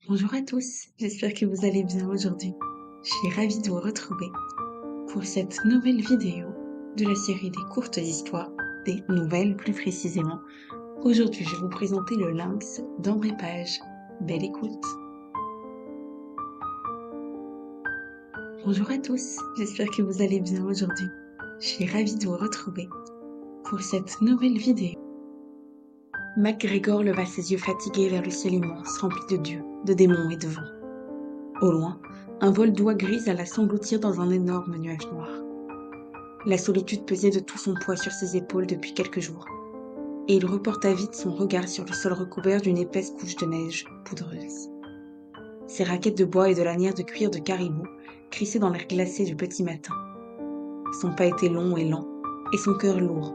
Bonjour à tous, j'espère que vous allez bien aujourd'hui. Je suis ravie de vous retrouver pour cette nouvelle vidéo de la série des courtes histoires, des nouvelles plus précisément. Aujourd'hui, je vais vous présenter le lynx d'André Page. Belle écoute. Bonjour à tous, j'espère que vous allez bien aujourd'hui. Je suis ravie de vous retrouver pour cette nouvelle vidéo. MacGregor leva ses yeux fatigués vers le ciel immense, rempli de dieux, de démons et de vent. Au loin, un vol d'oies grises alla s'engloutir dans un énorme nuage noir. La solitude pesait de tout son poids sur ses épaules depuis quelques jours, et il reporta vite son regard sur le sol recouvert d'une épaisse couche de neige poudreuse. Ses raquettes de bois et de lanières de cuir de caribou crissaient dans l'air glacé du petit matin. Son pas était long et lent, et son cœur lourd,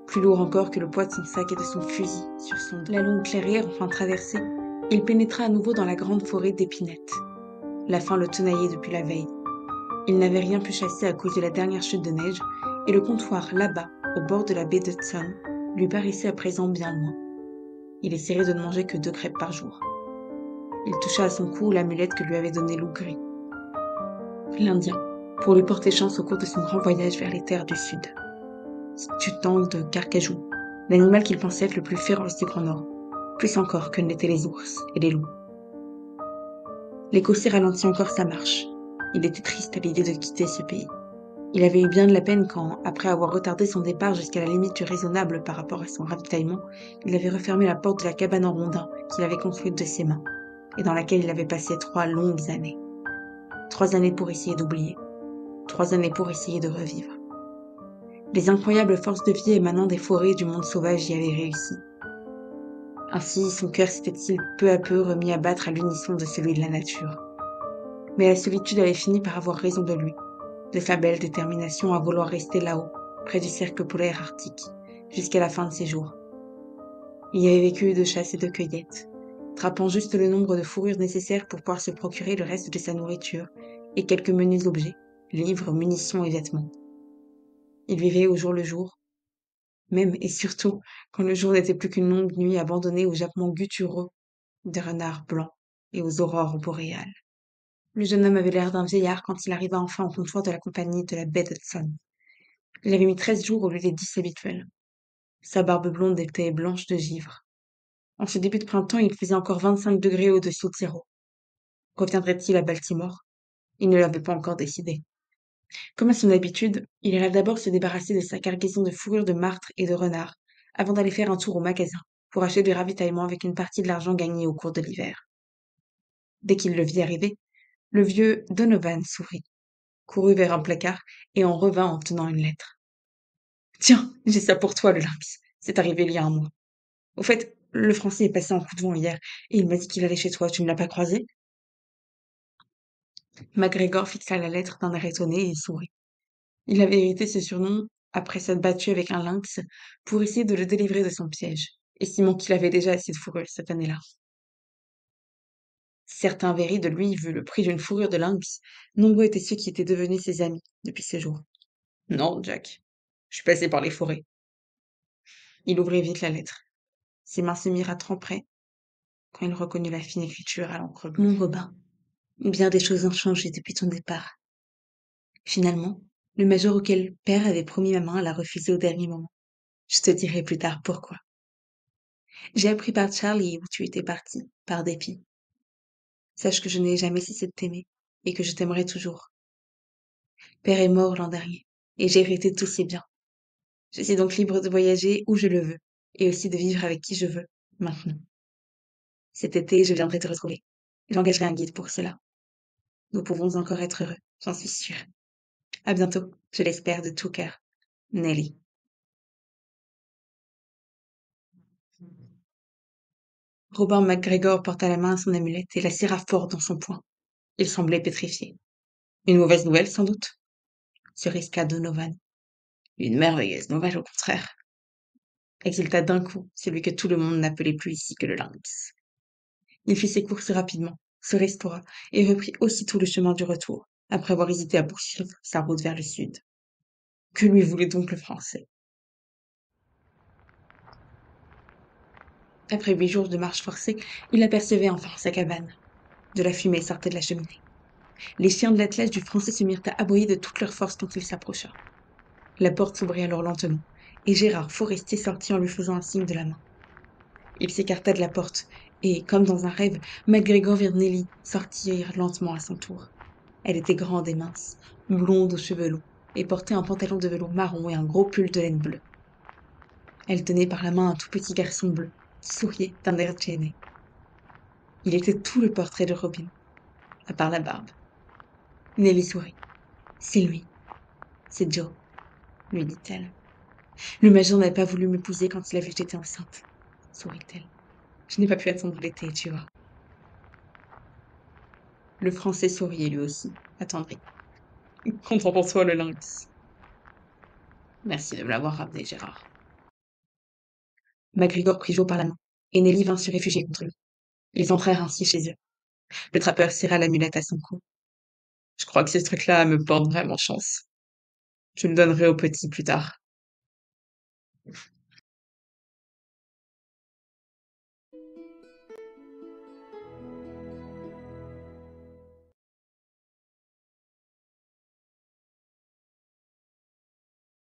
plus lourd encore que le poids de son sac et de son fusil sur son dos. La longue clairière enfin traversée, il pénétra à nouveau dans la grande forêt d'épinettes. La faim le tenaillait depuis la veille. Il n'avait rien pu chasser à cause de la dernière chute de neige, et le comptoir là-bas, au bord de la baie d'Hudson, lui paraissait à présent bien loin. Il essaierait de ne manger que 2 crêpes par jour. Il toucha à son cou l'amulette que lui avait donnée Loup Gris, l'Indien, pour lui porter chance au cours de son grand voyage vers les terres du Sud. Tutant de Carcajou, l'animal qu'il pensait être le plus féroce du Grand Nord, plus encore que ne l'étaient les ours et les loups. L'Écossais ralentit encore sa marche. Il était triste à l'idée de quitter ce pays. Il avait eu bien de la peine quand, après avoir retardé son départ jusqu'à la limite du raisonnable par rapport à son ravitaillement, il avait refermé la porte de la cabane en rondin qu'il avait construite de ses mains, et dans laquelle il avait passé 3 longues années. 3 années pour essayer d'oublier. 3 années pour essayer de revivre. Les incroyables forces de vie émanant des forêts du monde sauvage y avaient réussi. Ainsi, son cœur s'était-il peu à peu remis à battre à l'unisson de celui de la nature. Mais la solitude avait fini par avoir raison de lui, de sa belle détermination à vouloir rester là-haut, près du cercle polaire arctique, jusqu'à la fin de ses jours. Il y avait vécu de chasse et de cueillette, trappant juste le nombre de fourrures nécessaires pour pouvoir se procurer le reste de sa nourriture et quelques menus objets, livres, munitions et vêtements. Il vivait au jour le jour, même et surtout quand le jour n'était plus qu'une longue nuit abandonnée aux jappements gutturaux des renards blancs et aux aurores boréales. Le jeune homme avait l'air d'un vieillard quand il arriva enfin au comptoir de la compagnie de la baie d'Hudson. Il avait mis 13 jours au lieu des 10 habituels. Sa barbe blonde était blanche de givre. En ce début de printemps, il faisait encore 25 degrés au-dessous de zéro. Reviendrait-il à Baltimore? Il ne l'avait pas encore décidé. Comme à son habitude, il irait d'abord se débarrasser de sa cargaison de fourrures de martre et de renard, avant d'aller faire un tour au magasin, pour acheter du ravitaillement avec une partie de l'argent gagné au cours de l'hiver. Dès qu'il le vit arriver, le vieux Donovan s'ouvrit, courut vers un placard et en revint en tenant une lettre. Tiens, j'ai ça pour toi, le lynx. C'est arrivé il y a un mois. Au fait, le Français est passé en coup de vent hier, et il m'a dit qu'il allait chez toi. Tu ne l'as pas croisé? MacGregor fixa la lettre d'un air étonné et sourit. Il avait hérité ce surnom après s'être battu avec un lynx pour essayer de le délivrer de son piège, estimant qu'il avait déjà assez de fourrure cette année-là. Certains avaient ri de lui vu le prix d'une fourrure de lynx. Nombreux étaient ceux qui étaient devenus ses amis depuis ce jour. Non, Jack. Je suis passé par les forêts. Il ouvrit vite la lettre. Ses mains se mirent à tremper quand il reconnut la fine écriture à l'encre bleue. Mon Robin, bien des choses ont changé depuis ton départ. Finalement, le major auquel père avait promis ma main l'a refusé au dernier moment. Je te dirai plus tard pourquoi. J'ai appris par Charlie où tu étais parti, par dépit. Sache que je n'ai jamais cessé de t'aimer, et que je t'aimerai toujours. Père est mort l'an dernier, et j'ai hérité tous ses biens. Je suis donc libre de voyager où je le veux, et aussi de vivre avec qui je veux, maintenant. Cet été, je viendrai te retrouver. J'engagerai un guide pour cela. Nous pouvons encore être heureux, j'en suis sûre. À bientôt, je l'espère de tout cœur. Nelly. Robin MacGregor porta la main à son amulette et la serra fort dans son poing. Il semblait pétrifié. Une mauvaise nouvelle, sans doute, se risqua Donovan. Une merveilleuse nouvelle, au contraire, exulta d'un coup celui que tout le monde n'appelait plus ici que le lynx. Il fit ses courses rapidement, se restaura et reprit aussitôt le chemin du retour, après avoir hésité à poursuivre sa route vers le sud. Que lui voulait donc le Français? Après 8 jours de marche forcée, il apercevait enfin sa cabane. De la fumée sortait de la cheminée. Les chiens de l'attelage du Français se mirent à aboyer de toute leur force quand il s'approcha. La porte s'ouvrit alors lentement, et Gérard Forestier sortit en lui faisant un signe de la main. Il s'écarta de la porte, et, comme dans un rêve, MacGregor vit Nelly sortir lentement à son tour. Elle était grande et mince, blonde aux cheveux longs, et portait un pantalon de velours marron et un gros pull de laine bleue. Elle tenait par la main un tout petit garçon bleu, qui souriait d'un air gêné. Il était tout le portrait de Robin, à part la barbe. Nelly sourit. C'est lui, c'est Joe, lui dit-elle. Le major n'a pas voulu m'épouser quand il a vu que j'étais enceinte, sourit-elle. Je n'ai pas pu attendre l'été, tu vois. Le Français souriait lui aussi, attendri. Content pour toi, le lynx. Merci de me l'avoir ramené, Gérard. MacGregor prit Joe par la main, et Nelly vint se réfugier contre lui. Ils entrèrent ainsi chez eux. Le trappeur serra l'amulette à son cou. Je crois que ce truc-là me porte vraiment chance. Je le donnerai au petit plus tard.